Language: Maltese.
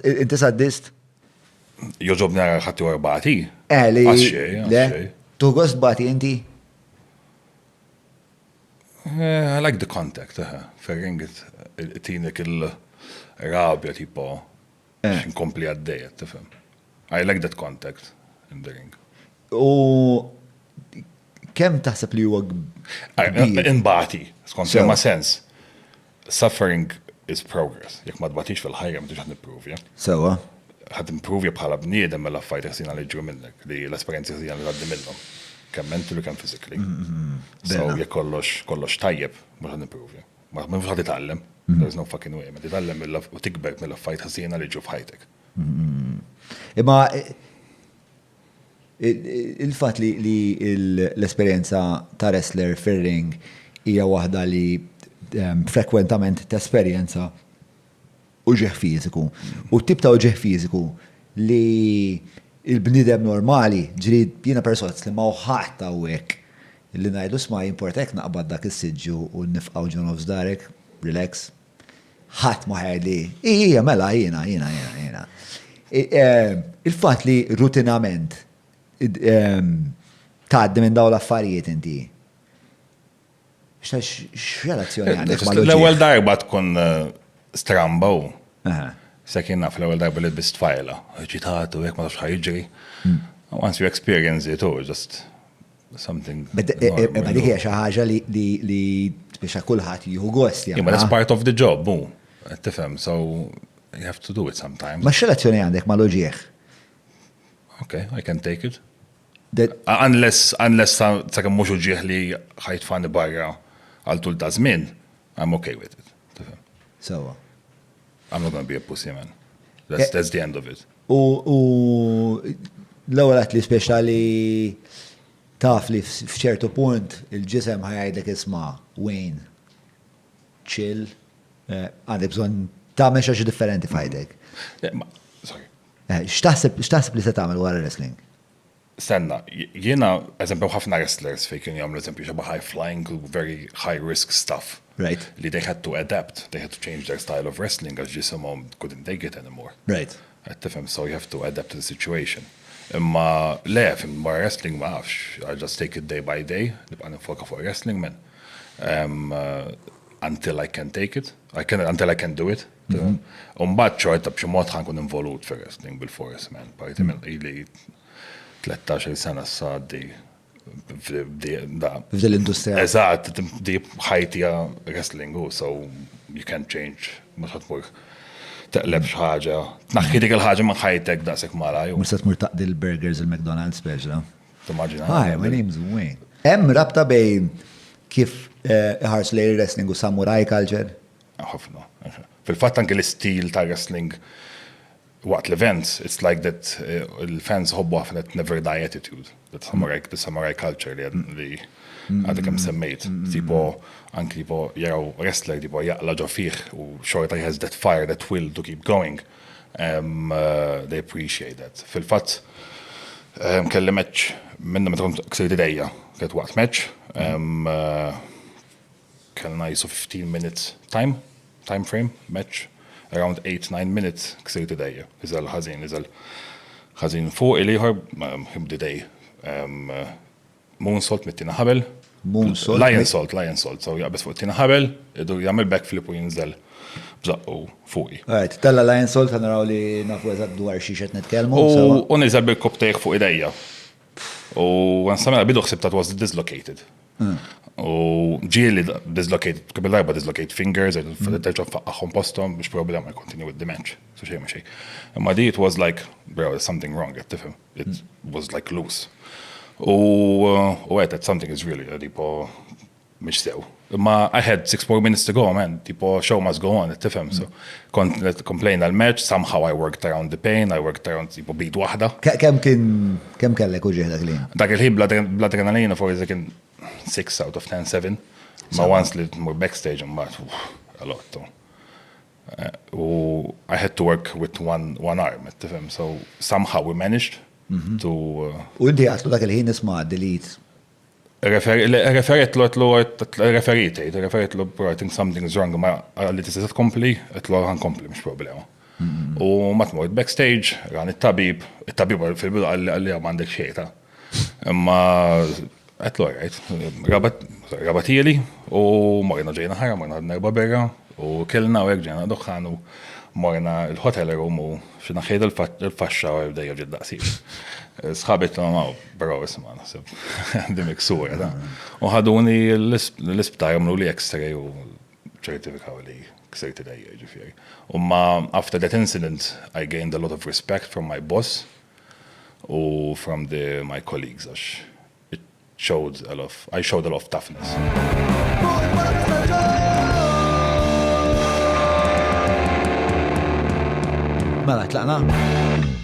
Inti saddist? Joġobni għara ħatti u r-bati. Li. Għaxxej. Tu għost bati inti? I like the contact, ferring tinek il-rabja tipo xinkompli għaddeja, tifem. I like that contact in the ring. U kem taħseb li huwa Inbati, skont ma sens. Suffering is progress. Jek ma tbatix fil-ħajja ma tix ħad nipprovja. Sewa. Ħad improvja bħala bniedem mela fajt ħsina li ġu minnek, li l-esperienzi ħsina li għaddi minnhom. Kemm mentally, kemm physically. So jek kollox tajjeb, ma ħad nipprovja. Ma ħad itgħallem. There's no fucking way. Ma titgħallem u tikber mill-affajt ħsina li ġu f'ħajtek. Imma il-fat li l-esperienza ta' wrestler fir-ring hija waħda li frekwentament tesperjenza uġigħ fiżiku. U tip ta' uġigħ fiżiku li il-bnidem normali, ġri jiena persozz li ma' uħat ta' hekk li ngħidu sma' jimportek naqbad dak is-siġġu u nifqgħu ġon of żdarek, relax. Ħadd ma ħajli, hija mela jiena. Il-fatt li rutinament tgħaddi minn dawn l-affarijiet inti. X'relazzjoni għandek mal-uġigħ? L-ewwel darba tkun stramba u sekin naf l-ewwel darba li bist fajla, ġitatu hekk ma tafx ħajġri. Once you experience it, just something. Ma dik hija xi ħaġa li biex kulħadd jieħu gost. Yeah, but that's part of the job, tifhem, so you have to do it sometimes. Ma x'relazzjoni għandek mal-uġigħ? Okay, I can take it. Unless sakemm mhux uġigħ li ħajtfani barra għal tul ta' żmien, I'm okay with it. Tifhem. So. I'm not going to be a pussy, man. That's the end of it. U l-ewwel għat li speċjali taf li f'ċertu punt il-ġisem ħajajdlek isma' Wayne, chill, għandek bżonn tagħmel xi differenti f'ħajdek. Sorry. X'taħseb li se tagħmel wara wrestling? Stenna, jiena eżempju ħafna wrestlers fejn kienu jagħmlu eżempju xi high flying, very high risk stuff. Right. They had to adapt. They had to change their style of wrestling as ġisimhom couldn't take it anymore. Right. Tifhem, so you have to adapt to the situation. Imma le, imma wrestling ma nafx, I just take it day by day, nibqa' nifoka fuq wrestling man. Until I can take it, until I can do it. Mbagħad xorta b'xi mod ħankun involut fir-wrestling bil-force man. Parti mill-ili 13 sena s-saddi f'dil industrija. Eżatt, di ħajtija wrestling so you can't change. Mhux ħadmur taqleb x'ħaġa. Tnaħħi dik il-ħaġa minn ħajtek daqshekk mara. Mhux se tmur taqdi l-burgers il-McDonald's speċla. Timmaġina. Hi, my name's Wayne. Hemm rabta bejn kif iħarsu lejn wrestling u samurai culture? Ħafna. Fil-fatt anke l-istil ta' wrestling waqt l-events, it's like that il-fans ħobbu ħafna never die attitude. The samurai culture li għadek kem semmejt. Tipo, anki tipo jaraw wrestler, tipo jaqla ġo fiħ u xorta he has that fire, that will to keep going. They appreciate that. Fil-fatt, kelli match minna meta kont ksir idejja, kienet waqt match. Kellna jisu 15 minutes time frame, match. Around 8-9 minutes ksir idejja. Iżal ħażin fuq il-ieħor hibdi dej. Moonsault mit-tina ħabel. Lion salt. So jaqbes fuq it-tina ħabel, idu jagħmel backflip u jinżel bżaqqu fuqi. Right, tella lion salt ħanaraw li nafu eżatt dwar xi xed nitkellmu. U niżel bil-koptejk fuq idejja. U nsamela bidu ħsib was dislocated. U ġieli dislocated, kabil darba dislocated fingers, terġa faqqaħom postom, biex problema I continue with the match. So xej ma xej. Imma di it was like, bro, there's something wrong, tifhem. It was like loose. U għet, something is really, tipo, mish sew. Imma I had 6 more minutes to go, man. Tipo, show must go on, tifhem. So complain għal-match, somehow I worked around the pain, I worked around tipo beat waħda. Kem kellek uġieħ dak li? Dak il-ħib bl-adrenalina for kien 6 out of 10, 7. Ma once li more backstage and a lot. I had to work with one arm, so somehow we managed to... U inti għatlu dak il-ħin isma' delete. Referit lo, bro, I think something is wrong. Ma għalli tista' tkompli, għetlu għan kompli, mux problema. U ma tmort backstage, għan it-tabib fil-bidu għalli għamandek xieta. Imma għetlu għajt, rabatili u morna ġejna ħara, morna nerba berra u kellna u ġejna doħħan u morna il-hotel room u xina xejda il-fasċa u bdejja ġid-daqsir. Sħabit l-għamaw, bro, isma, nasib, dimek sura da. U ħaduni l-isptar għamlu li x-ray u ċertifikaw li ksejt id-dajja ġifjeri. Ma after that incident, I gained a lot of respect from my boss u from my colleagues. It showed I showed a lot of toughness. Mela, tlaqna?